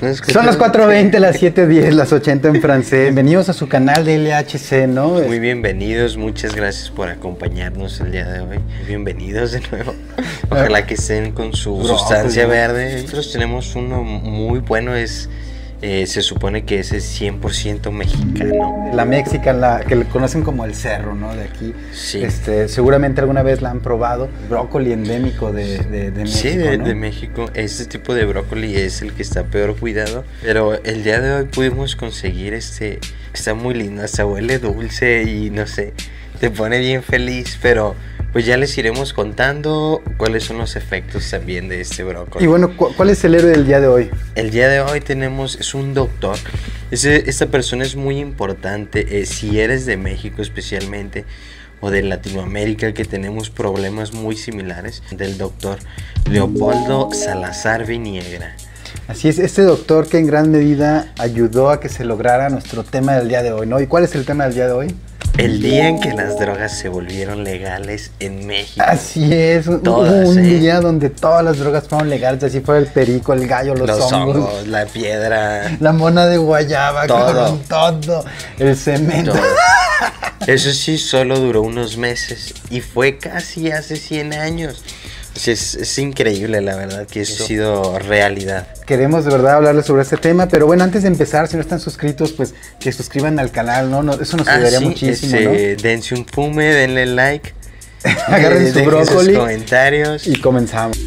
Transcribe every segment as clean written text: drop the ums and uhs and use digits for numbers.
Son las 4:20, las 7:10, las 80 en francés. Bienvenidos a su canal de LHC, ¿no? Muy bienvenidos, muchas gracias por acompañarnos el día de hoy. Bienvenidos de nuevo. Ojalá que estén con su sustancia verde. Nosotros tenemos uno muy bueno, se supone que ese es 100% mexicano. La Mexican, que le conocen como el cerro, ¿no? De aquí. Sí. Seguramente alguna vez la han probado. Brócoli endémico de México, sí, ¿no? de México. Este tipo de brócoli es el que está peor cuidado. Pero el día de hoy pudimos conseguir está muy lindo, hasta huele dulce y no sé, te pone bien feliz, pero pues ya les iremos contando cuáles son los efectos también de este brócoli. Y bueno, ¿cuál es el héroe del día de hoy? El día de hoy es un doctor. Esta persona es muy importante, si eres de México especialmente, o de Latinoamérica, que tenemos problemas muy similares, del doctor Leopoldo Salazar Viniegra. Así es, este doctor que en gran medida ayudó a que se lograra nuestro tema del día de hoy, ¿no? ¿Y cuál es el tema del día de hoy? El día en que las drogas se volvieron legales en México. Así es, todas, un día donde todas las drogas fueron legales, así fue el perico, el gallo, los hongos, la piedra, la mona de guayaba, todo, el cemento. Todo. Eso sí, solo duró unos meses y fue casi hace 100 años. Es increíble, la verdad, que eso ha sido realidad. Queremos de verdad hablarles sobre este tema, pero bueno, antes de empezar, si no están suscritos, pues que suscriban al canal, ¿no? Eso nos ayudaría muchísimo, ¿no? Dense un fume, denle like, agarren su brócoli, sus comentarios y comenzamos.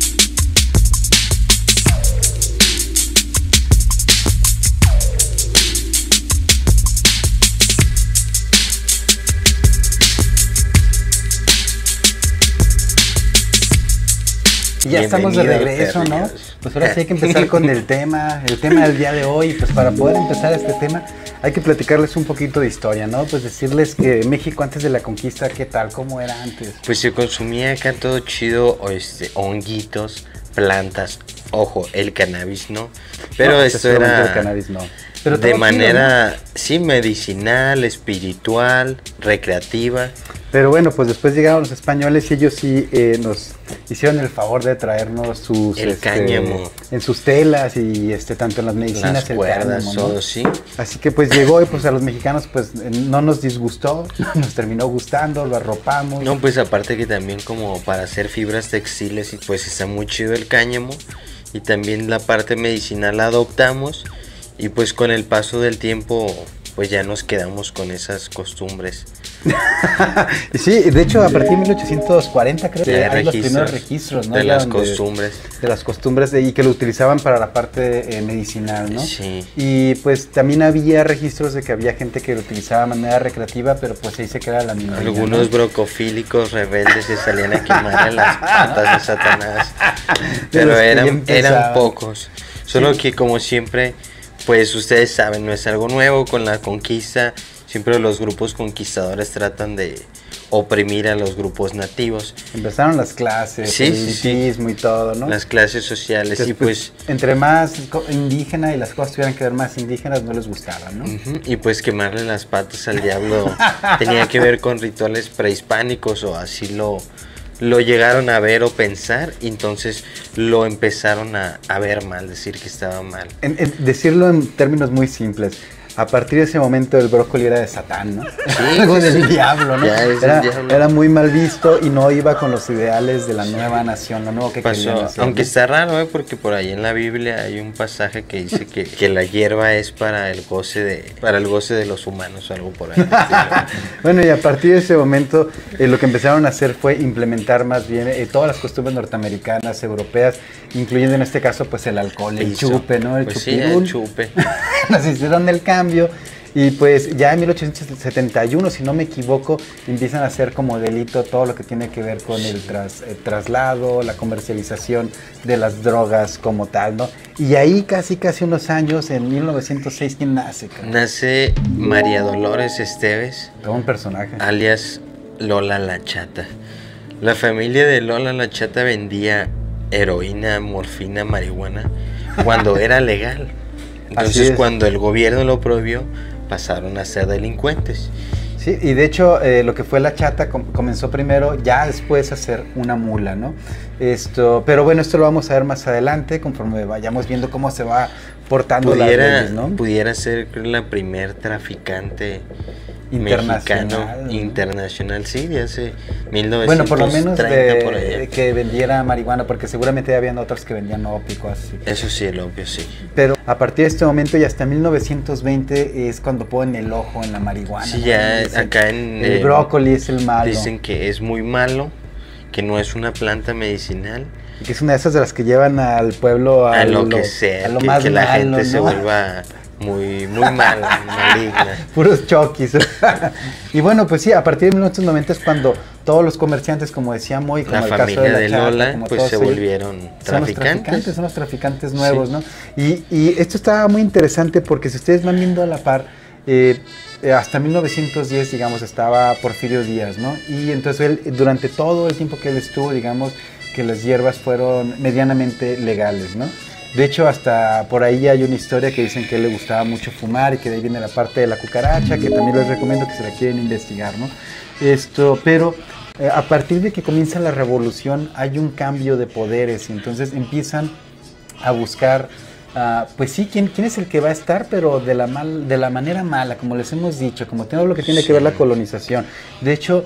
Y ya estamos de regreso, ¿no? Pues ahora sí hay que empezar con el tema del día de hoy. Pues para poder empezar este tema hay que platicarles un poquito de historia, ¿no? Pues decirles que México antes de la conquista, ¿qué tal? ¿Cómo era antes? Pues se consumía acá todo chido, honguitos, plantas, ojo, el cannabis no. Pero no, esto era el cannabis no. Pero de manera, chido, ¿no? Sí, medicinal, espiritual, recreativa. Pero bueno, pues después llegaron los españoles y ellos sí nos hicieron el favor de traernos el cáñamo en sus telas y tanto en las medicinas, las cuerdas, cáñamo, todo, ¿no? sí. Así que pues llegó y pues a los mexicanos pues no nos disgustó, nos terminó gustando, lo arropamos. No, pues aparte que también como para hacer fibras textiles y pues está muy chido el cáñamo y también la parte medicinal la adoptamos y pues con el paso del tiempo pues ya nos quedamos con esas costumbres. Sí, de hecho a partir de 1840 creo que hay los primeros registros, ¿no? De las costumbres. De las costumbres y que lo utilizaban para la parte medicinal, ¿no? Sí. Y pues también había registros de que había gente que lo utilizaba de manera recreativa, pero pues se dice que era la minoría. Algunos brocofílicos rebeldes que salían a quemarle las patas de Satanás. Pero eran pocos. Solo que como siempre, pues ustedes saben, no es algo nuevo con la conquista. Siempre los grupos conquistadores tratan de oprimir a los grupos nativos. Empezaron las clases, el elitismo y todo, ¿no? Las clases sociales. Entonces, y pues entre más indígena y las cosas tuvieran que ver más indígenas, no les gustaban, ¿no? Y pues quemarle las patas al diablo tenía que ver con rituales prehispánicos o así lo llegaron a ver o pensar, y entonces lo empezaron a ver mal, decir que estaba mal. Decirlo en términos muy simples. A partir de ese momento el brócoli era de Satán, ¿no? Sí, algo del diablo, ¿no? Diablo. Era muy mal visto y no iba con los ideales de la nueva nación, lo nuevo que querían hacer. Aunque está raro, porque por ahí en la Biblia hay un pasaje que dice que la hierba es para el goce de los humanos o algo por ahí. Bueno, y a partir de ese momento lo que empezaron a hacer fue implementar más bien todas las costumbres norteamericanas, europeas, incluyendo en este caso pues el alcohol, el chupe, ¿no? El pues chupirul. Sí, el chupe. Nos hicieron el cambio y pues ya en 1871, si no me equivoco, empiezan a hacer como delito todo lo que tiene que ver con el traslado, la comercialización de las drogas como tal, ¿no? Y ahí casi unos años, en 1906, ¿quién nace? Nace María Dolores Esteves. Todo un personaje. Alias Lola la Chata. La familia de Lola la Chata vendía heroína, morfina, marihuana cuando era legal. Entonces cuando el gobierno lo prohibió, pasaron a ser delincuentes. Sí, y de hecho lo que fue la chata comenzó primero, ya después a ser una mula, ¿no? Pero bueno, esto lo vamos a ver más adelante, conforme vayamos viendo cómo se va portando las leyes, ¿no? Pudiera ser la primer traficante internacional, sí, de hace 1930. Bueno, por lo menos por allá. Que vendiera marihuana, porque seguramente habían otros que vendían opio, así. Eso sí, el opio, sí. Pero a partir de este momento y hasta 1920 es cuando ponen el ojo en la marihuana. Sí, ¿no? ya Dicen, acá en... el brócoli es el malo. Dicen que es muy malo, que no es una planta medicinal. Y que es una de esas de las que llevan al pueblo a lo que sea, que la gente, ¿no?, se vuelva muy mala, maligna. Puros choquis. Y bueno, pues sí, a partir de 1990 es cuando todos los comerciantes, como decía Moy, como la el familia caso de de Chata, Lola, pues se volvieron traficantes. Son los traficantes nuevos, sí, ¿no? Y esto está muy interesante porque si ustedes van viendo a la par, hasta 1910, digamos, estaba Porfirio Díaz, ¿no? Y entonces él, durante todo el tiempo que él estuvo, digamos, que las hierbas fueron medianamente legales, ¿no? De hecho, hasta por ahí hay una historia que dicen que a él le gustaba mucho fumar y que de ahí viene la parte de la cucaracha, que también les recomiendo que se la quieren investigar, ¿no? Pero a partir de que comienza la revolución hay un cambio de poderes y entonces empiezan a buscar, pues sí, ¿quién es el que va a estar? Pero de la manera mala, como les hemos dicho, como todo lo que tiene que ver la colonización. De hecho,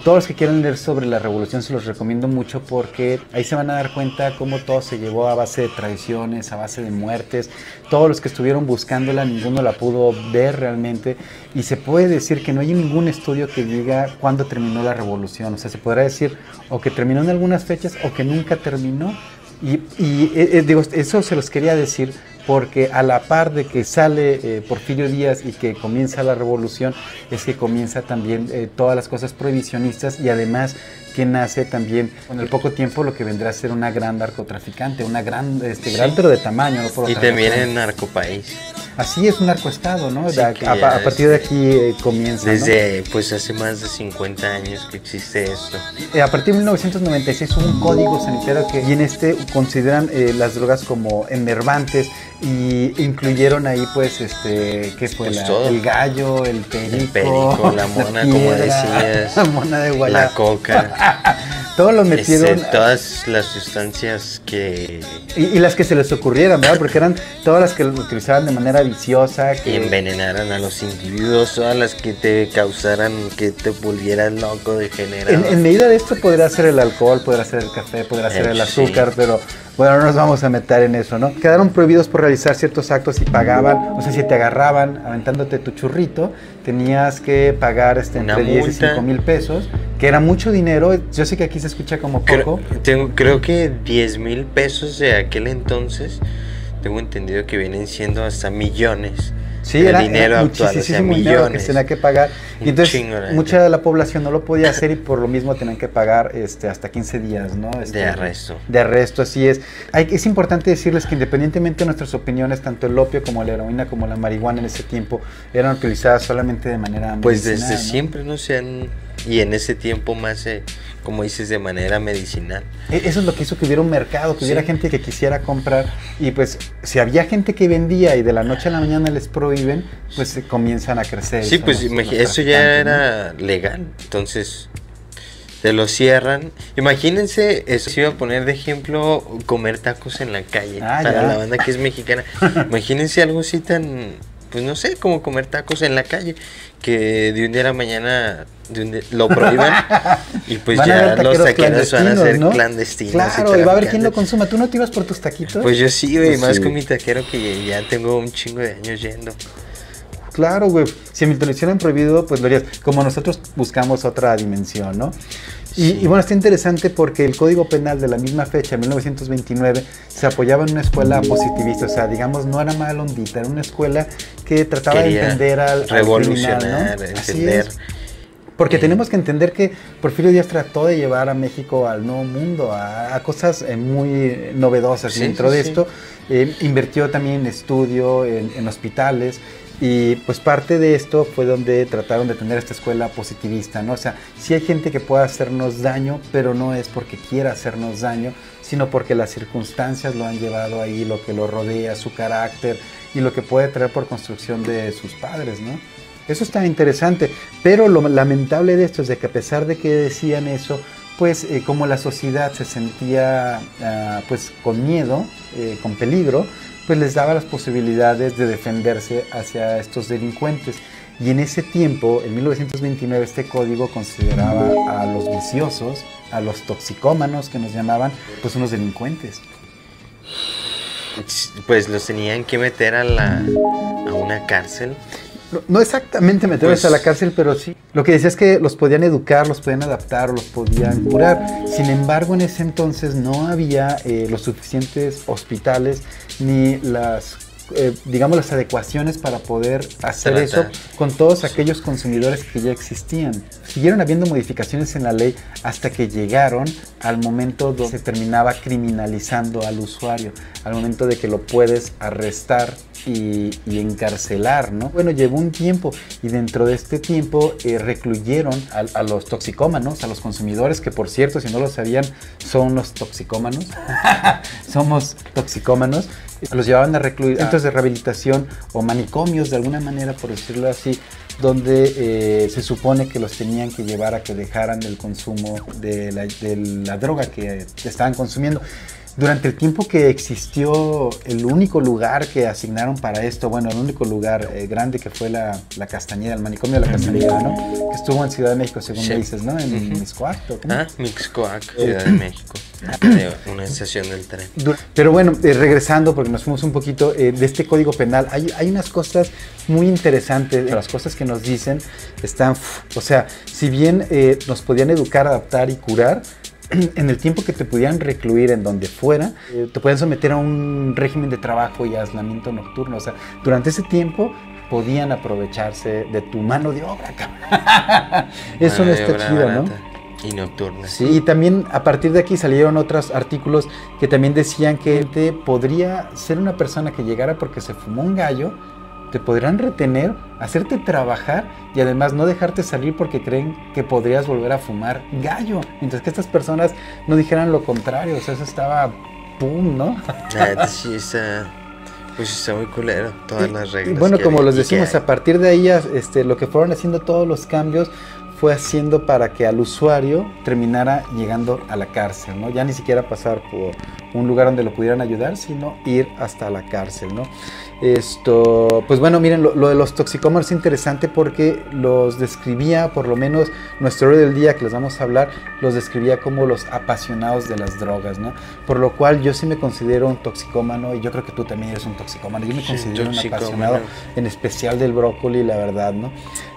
todos los que quieran leer sobre la revolución se los recomiendo mucho porque ahí se van a dar cuenta cómo todo se llevó a base de traiciones, a base de muertes. Todos los que estuvieron buscándola, ninguno la pudo ver realmente. Y se puede decir que no hay ningún estudio que diga cuándo terminó la revolución. O sea, se podrá decir o que terminó en algunas fechas o que nunca terminó. Digo, eso se los quería decir porque a la par de que sale Porfirio Díaz y que comienza la revolución, es que comienza también todas las cosas prohibicionistas y además que nace también con el poco tiempo lo que vendrá a ser una gran narcotraficante, una gran, gran pero de tamaño. No por y también en narcopaís. Así es, un narcoestado, ¿no? Sí, a partir de aquí comienza, desde, ¿no? Pues hace más de 50 años que existe esto. A partir de 1996 hubo un código sanitario y en este consideran las drogas como enervantes y incluyeron ahí pues ¿qué fue? Pues el gallo, el perico, la mona, como decías, la mona de guayaba, la coca. Todos lo metieron. Todas las sustancias que... Y las que se les ocurrieran, ¿verdad? Porque eran todas las que lo utilizaban de manera viciosa. Que envenenaran a los individuos, todas las que te causaran que te volvieras loco, degenerado. En medida de esto podría ser el alcohol, podría ser el café, podría ser el azúcar, sí. Pero bueno, no nos vamos a meter en eso, ¿no? Quedaron prohibidos por realizar ciertos actos y pagaban, o sea, si te agarraban aventándote tu churrito, tenías que pagar entre 10 y 5 mil pesos, que era mucho dinero. Yo sé que aquí se escucha como poco. Creo que 10 mil pesos de aquel entonces, tengo entendido que vienen siendo hasta millones. Sí, era dinero actual, o sea, millones que se tenía que pagar. Y entonces mucha de la población no lo podía hacer y por lo mismo tenían que pagar hasta 15 días, ¿no? De arresto. De arresto, así es. Es importante decirles que independientemente de nuestras opiniones, tanto el opio como la heroína como la marihuana en ese tiempo eran utilizadas solamente de manera pues medicinal, desde siempre no se han... Y en ese tiempo más, como dices, de manera medicinal. Eso es lo que hizo que hubiera un mercado, que hubiera gente que quisiera comprar. Y pues, si había gente que vendía y de la noche a la mañana les prohíben, pues se comienzan a crecer. Sí, pues eso ya era legal. Entonces, te lo cierran. Imagínense, eso se iba a poner de ejemplo, comer tacos en la calle. Para la banda que es mexicana. Imagínense algo así tan... Pues no sé, como comer tacos en la calle, que de un día a la mañana lo prohíban y pues ya los taqueros van a ser, ¿no?, clandestinos. Claro, y va a haber quien lo consuma. ¿Tú no te ibas por tus taquitos? Pues yo sí, güey, pues más sí, con mi taquero que ya tengo un chingo de años yendo. Claro, güey. Si me lo hicieran prohibido, pues lo harías. Como nosotros buscamos otra dimensión, ¿no? Sí. Y bueno, está interesante porque el Código Penal de la misma fecha, 1929, se apoyaba en una escuela positivista. O sea, digamos, no era mala ondita, era una escuela que trataba de entender al revolucionar, criminal, ¿no? entender. Porque tenemos que entender que Porfirio Díaz trató de llevar a México al nuevo mundo, a cosas muy novedosas. Sí, y dentro de esto, invirtió también en estudio, en hospitales. Y pues parte de esto fue donde trataron de tener esta escuela positivista, ¿no? O sea, sí hay gente que puede hacernos daño, pero no es porque quiera hacernos daño, sino porque las circunstancias lo han llevado ahí, lo que lo rodea, su carácter y lo que puede traer por construcción de sus padres, ¿no? Eso está interesante, pero lo lamentable de esto es de que a pesar de que decían eso, pues como la sociedad se sentía pues con miedo, con peligro, pues les daba las posibilidades de defenderse hacia estos delincuentes. Y en ese tiempo, en 1929, este código consideraba a los viciosos, a los toxicómanos que nos llamaban, pues unos delincuentes. Pues los tenían que meter a una cárcel. No exactamente meterlos a la cárcel, pero sí. Lo que decía es que los podían educar, los podían adaptar, los podían curar. Sin embargo, en ese entonces no había los suficientes hospitales ni las digamos, las adecuaciones para poder hacer eso con todos aquellos consumidores que ya existían. Siguieron habiendo modificaciones en la ley hasta que llegaron al momento donde se terminaba criminalizando al usuario, al momento de que lo puedes arrestar y encarcelar, ¿no? Bueno, llevó un tiempo y dentro de este tiempo recluyeron a los toxicómanos, a los consumidores, que por cierto, si no lo sabían, son los toxicómanos. Somos toxicómanos. Los llevaban a recluir centros de rehabilitación o manicomios, de alguna manera, por decirlo así, donde se supone que los tenían que llevar a que dejaran el consumo de la droga que estaban consumiendo. Durante el tiempo que existió el único lugar que asignaron para esto, bueno, el único lugar grande que fue la Castañeda, el manicomio de la Castañeda, ¿no? Que estuvo en Ciudad de México, según me dices, ¿no? En Mixcoac. Mixcoac, Ciudad de México. De una estación del tren. Pero bueno, regresando, porque nos fuimos un poquito de este código penal, hay unas cosas muy interesantes. Las cosas que nos dicen están, o sea, si bien nos podían educar, adaptar y curar, en el tiempo que te pudieran recluir en donde fuera, te podían someter a un régimen de trabajo y aislamiento nocturno. O sea, durante ese tiempo podían aprovecharse de tu mano de obra, cabrón. Eso no está chido, ¿no? Y nocturna. Sí, y también a partir de aquí salieron otros artículos que también decían que te podría ser una persona que llegara porque se fumó un gallo, te podrán retener, hacerte trabajar y además no dejarte salir porque creen que podrías volver a fumar gallo. Mientras que estas personas no dijeran lo contrario, o sea, eso estaba pum, ¿no? Sí, pues está muy culero, todas las reglas. Y bueno, como les decimos, a partir de ahí lo que fueron haciendo todos los cambios fue haciendo para que al usuario terminara llegando a la cárcel, ¿no? Ya ni siquiera pasar por un lugar donde lo pudieran ayudar, sino ir hasta la cárcel, ¿no? Pues bueno, miren, lo de los toxicómanos es interesante porque los describía, por lo menos nuestro héroe del día que les vamos a hablar, los describía como los apasionados de las drogas, ¿no? Por lo cual yo sí me considero un toxicómano y yo creo que tú también eres un toxicómano. Yo me considero un apasionado, en especial del brócoli, la verdad, ¿no?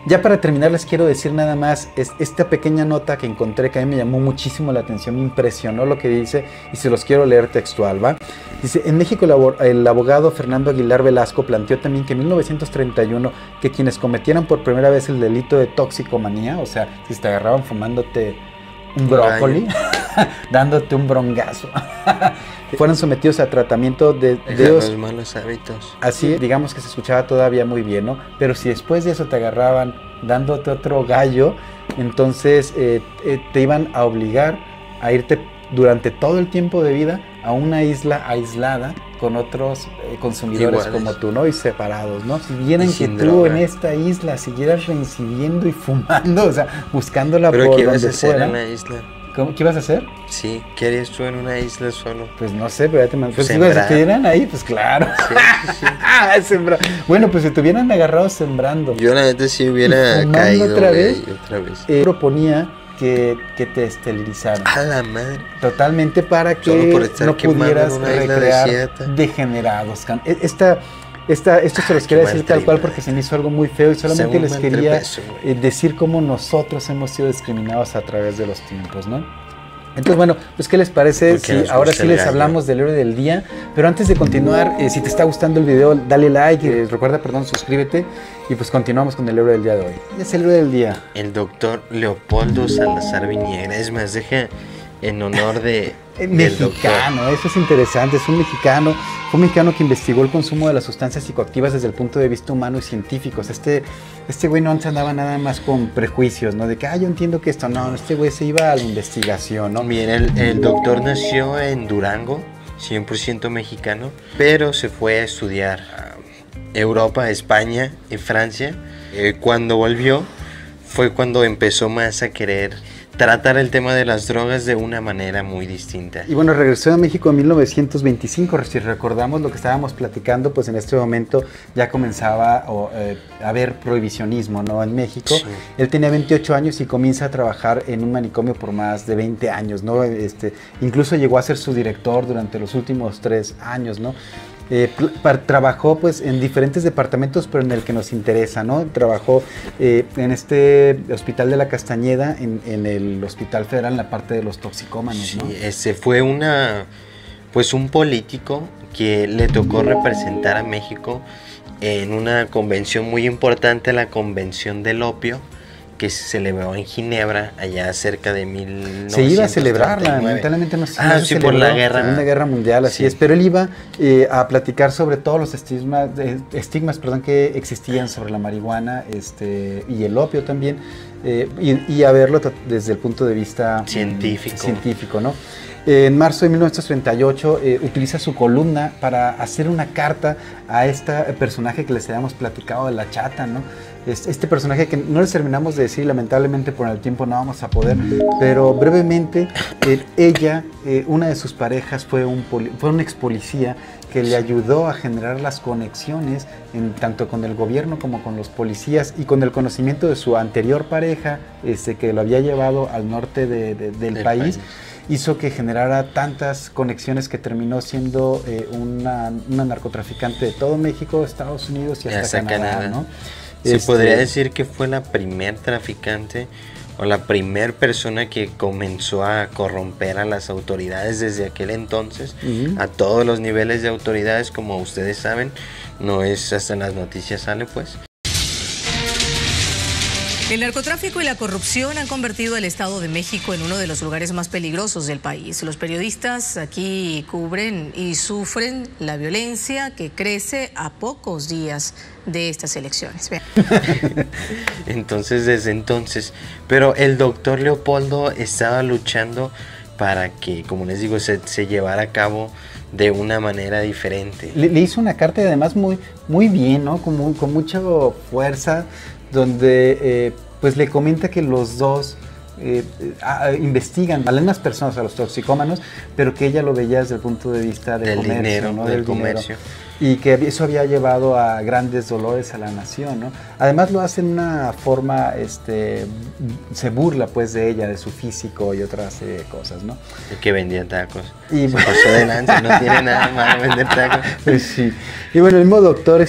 Ya para terminar les quiero decir nada más esta pequeña nota que encontré que a mí me llamó muchísimo la atención, me impresionó lo que dice y se los quiero leer textual, ¿va? Dice, en México el abogado Fernando Aguilar Velasco planteó también que en 1931 que quienes cometieran por primera vez el delito de toxicomanía, o sea, si te agarraban fumándote un brócoli, dándote un brongazo, fueran sometidos a tratamiento de los malos hábitos. Así, digamos que se escuchaba todavía muy bien, ¿no? Pero si después de eso te agarraban dándote otro gallo, entonces te iban a obligar a irte durante todo el tiempo de vida a una isla aislada con otros consumidores iguales como tú, ¿no? Y separados, ¿no? Si vieran que tú en esta isla siguieras reincidiendo y fumando, o sea, buscándola por donde fuera. ¿Pero qué ibas a hacer en la isla? ¿Cómo? ¿Qué ibas a hacer? Sí, ¿qué harías tú en una isla solo? Pues no sé, pero ya te mando. Pues si ibas a estuvieran ahí, pues claro. Sí. Sembrar. Bueno, pues si te hubieran agarrado sembrando. Yo la neta sí hubiera caído otra vez. Proponía que te esterilizaran. A la madre. Totalmente para que no pudieras recrear degenerados. Esto se los quería decir tal cual porque se me hizo algo muy feo y solamente les quería decir cómo nosotros hemos sido discriminados a través de los tiempos, ¿no? Entonces, bueno, pues ¿qué les parece si ahora sí les hablamos del héroe del día? Pero antes de continuar, si te está gustando el video, dale like y recuerda, suscríbete y pues continuamos con el héroe del día de hoy. ¿Quién es el héroe del día? El doctor Leopoldo Salazar Viniegra. Es más, deja en honor de... Mexicano, eso es interesante, es un mexicano, fue un mexicano que investigó el consumo de las sustancias psicoactivas desde el punto de vista humano y científico. Este güey no se andaba nada más con prejuicios, ¿no? De que, yo entiendo que esto, no, este güey se iba a la investigación, ¿no? Mira, el doctor nació en Durango, 100% mexicano, pero se fue a estudiar a Europa, España y Francia. Cuando volvió fue cuando empezó más a querer tratar el tema de las drogas de una manera muy distinta. Y bueno, regresó a México en 1925, si recordamos lo que estábamos platicando, pues en este momento ya comenzaba a haber prohibicionismo, ¿no? En México. Sí. Él tenía 28 años y comienza a trabajar en un manicomio por más de 20 años, ¿no? Incluso llegó a ser su director durante los últimos 3 años, ¿no? Trabajó pues en diferentes departamentos, pero en el que nos interesa, ¿no? Trabajó en este Hospital de la Castañeda, en el Hospital Federal, en la parte de los toxicómanos, ¿no? Sí, fue un político que le tocó representar a México en una convención muy importante, la Convención del Opio, que se celebró en Ginebra, allá cerca de 1939. Se iba a celebrarla, lamentablemente no se sí, por la Segunda Guerra Mundial, así es, pero él iba a platicar sobre todos los estigmas que existían sobre la marihuana y el opio también, y a verlo desde el punto de vista científico, ¿no? En marzo de 1938 utiliza su columna para hacer una carta a este personaje que les habíamos platicado de la chata, ¿no? Este personaje que no les terminamos de decir, lamentablemente por el tiempo no vamos a poder, pero brevemente, ella, una de sus parejas fue un ex policía que le ayudó a generar las conexiones tanto con el gobierno como con los policías, y con el conocimiento de su anterior pareja, que lo había llevado al norte del país, hizo que generara tantas conexiones que terminó siendo una narcotraficante de todo México, Estados Unidos y hasta Canadá, ¿no? Se podría decir que fue la primer traficante o la primer persona que comenzó a corromper a las autoridades desde aquel entonces, a todos los niveles de autoridades, como ustedes saben, no es hasta en las noticias sale pues. El narcotráfico y la corrupción han convertido el Estado de México en uno de los lugares más peligrosos del país. Los periodistas aquí cubren y sufren la violencia que crece a pocos días de estas elecciones. Desde entonces, pero el doctor Leopoldo estaba luchando para que, como les digo, se llevara a cabo de una manera diferente. Le hizo una carta y además muy bien, ¿no? Con mucha fuerza, donde pues le comenta que los dos investigan a las mismas personas, a los toxicómanos, pero que ella lo veía desde el punto de vista del comercio, dinero, ¿no? del comercio. Y que eso había llevado a grandes dolores a la nación, ¿no? Además lo hace en una forma, se burla pues de ella, de su físico y otras cosas, ¿no? Y que vendía tacos. Y se pasó adelante, no tiene nada malo vender tacos. Pues sí. Y bueno, el mismo doctor,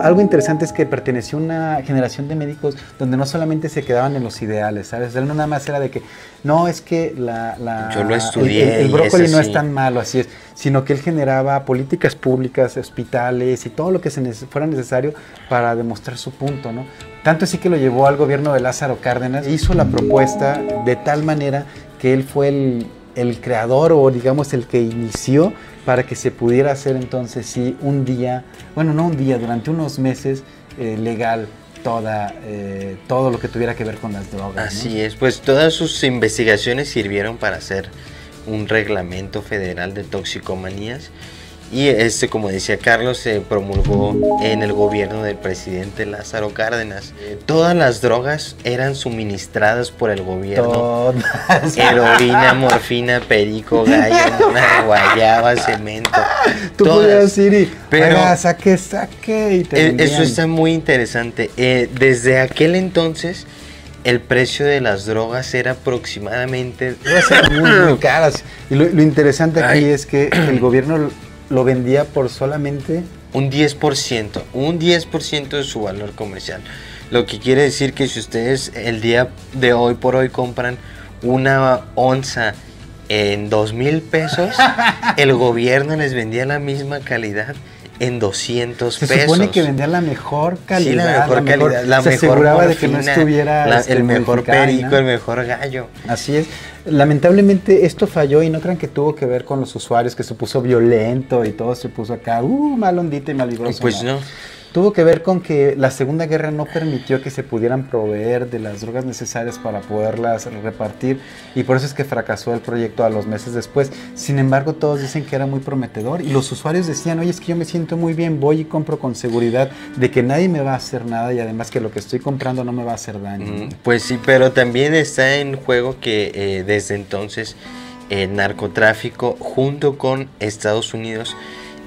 algo interesante es que perteneció a una generación de médicos donde no solamente se quedaban en los ideales, ¿sabes? Él no nada más era de que, no, es que yo lo estudié, el brócoli no es tan malo, así es, sino que él generaba políticas públicas, hospitales y todo lo que fuera necesario para demostrar su punto, ¿no? Tanto así que lo llevó al gobierno de Lázaro Cárdenas, hizo la propuesta de tal manera que él fue el creador, o digamos el que inició para que se pudiera hacer entonces sí durante unos meses legal todo lo que tuviera que ver con las drogas. Así, ¿no? es, pues todas sus investigaciones sirvieron para hacer un reglamento federal de toxicomanías, y como decía Carlos, se promulgó en el gobierno del presidente Lázaro Cárdenas. Todas las drogas eran suministradas por el gobierno. Todas. Heroína, morfina, perico, gallo, guayaba, cemento. Tú podías ir pero saque y te eso está muy interesante. Desde aquel entonces el precio de las drogas era aproximadamente muy caras. Y lo interesante aquí es que el gobierno lo vendía por solamente un 10% de su valor comercial. Lo que quiere decir que si ustedes el día de hoy por hoy compran una onza en 2,000 pesos, el gobierno les vendía la misma calidad en 200 pesos. Se supone que vendía la mejor calidad. Sí, la mejor calidad. La se mejor aseguraba morfina, de que no estuviera el mejor perico, ¿no? el mejor gallo. Así es. Lamentablemente esto falló, y no crean que tuvo que ver con los usuarios, que se puso violento y todo se puso acá, mal ondita y malvibroso. Pues no. tuvo que ver con que la Segunda Guerra no permitió que se pudieran proveer de las drogas necesarias para poderlas repartir, y por eso es que fracasó el proyecto a los meses después. Sin embargo, todos dicen que era muy prometedor, y los usuarios decían, oye, es que yo me siento muy bien, voy y compro con seguridad de que nadie me va a hacer nada, y además que lo que estoy comprando no me va a hacer daño. Pues sí, pero también está en juego que desde entonces el narcotráfico junto con Estados Unidos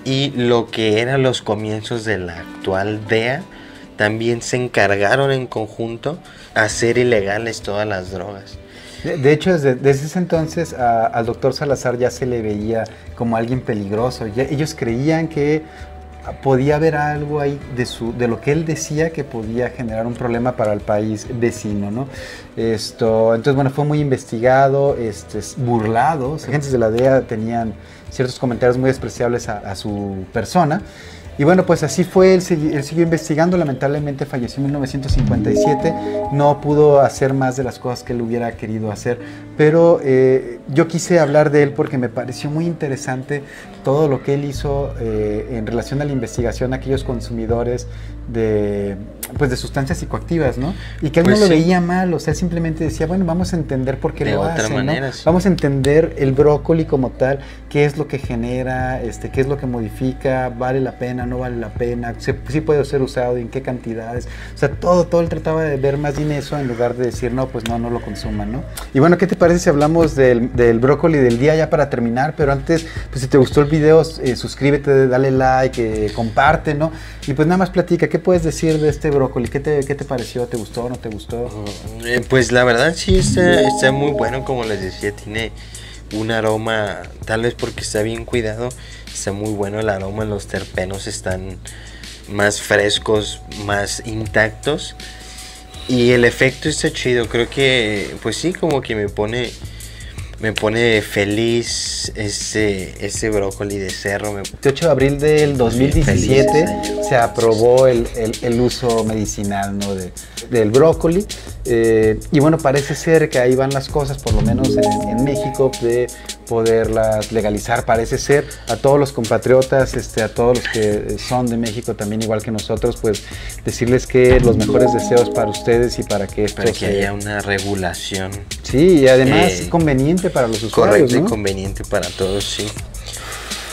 y lo que eran los comienzos de la actual DEA también se encargaron en conjunto a hacer ilegales todas las drogas. De hecho, desde ese entonces al doctor Salazar ya se le veía como alguien peligroso. Ellos creían que podía haber algo ahí de lo que él decía que podía generar un problema para el país vecino, ¿no? Entonces, bueno, fue muy investigado, burlado. Los agentes de la DEA tenían ciertos comentarios muy despreciables a su persona. Y bueno, pues así fue, él siguió investigando, lamentablemente falleció en 1957, no pudo hacer más de las cosas que él hubiera querido hacer, pero yo quise hablar de él porque me pareció muy interesante todo lo que él hizo en relación a la investigación a aquellos consumidores de sustancias psicoactivas, ¿no? Y que él pues no lo veía mal, o sea, simplemente decía, bueno, vamos a entender por qué lo hacen, manera, ¿no? Sí. Vamos a entender el brócoli como tal, qué es lo que genera, qué es lo que modifica, vale la pena, no vale la pena, sí puede ser usado, en qué cantidades, o sea, todo él trataba de ver más bien eso en lugar de decir, no, pues no lo consuman, ¿no? Y bueno, ¿qué te parece si hablamos del brócoli del día ya para terminar? Pero antes, pues si te gustó el video, suscríbete, dale like, comparte, ¿no? Y pues nada más platica, ¿qué puedes decir de este brócoli? ¿Qué te pareció? ¿Te gustó o no te gustó? Pues la verdad sí está muy bueno, como les decía, tiene un aroma, tal vez porque está bien cuidado, está muy bueno el aroma, los terpenos están más frescos, más intactos y el efecto está chido. Creo que pues sí, como que me pone feliz ese brócoli de cerro. El 8 de abril del 2017 se aprobó el uso medicinal, ¿no? del brócoli. Y bueno, parece ser que ahí van las cosas, por lo menos en México, de poderlas legalizar. Parece ser, a todos los compatriotas, a todos los que son de México también igual que nosotros, pues decirles que los mejores deseos para ustedes y para que haya una regulación. Sí, y además conveniente para los usuarios, correcto, ¿no? Y ¿no? conveniente para todos, sí.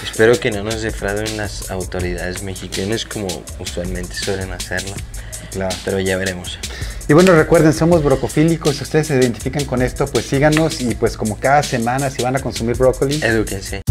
Espero que no nos defrauden las autoridades mexicanas como usualmente suelen hacerlo. Claro. Pero ya veremos. Y bueno, recuerden, somos brocofílicos. Si ustedes se identifican con esto, pues síganos y pues como cada semana, si van a consumir brócoli, edúquense.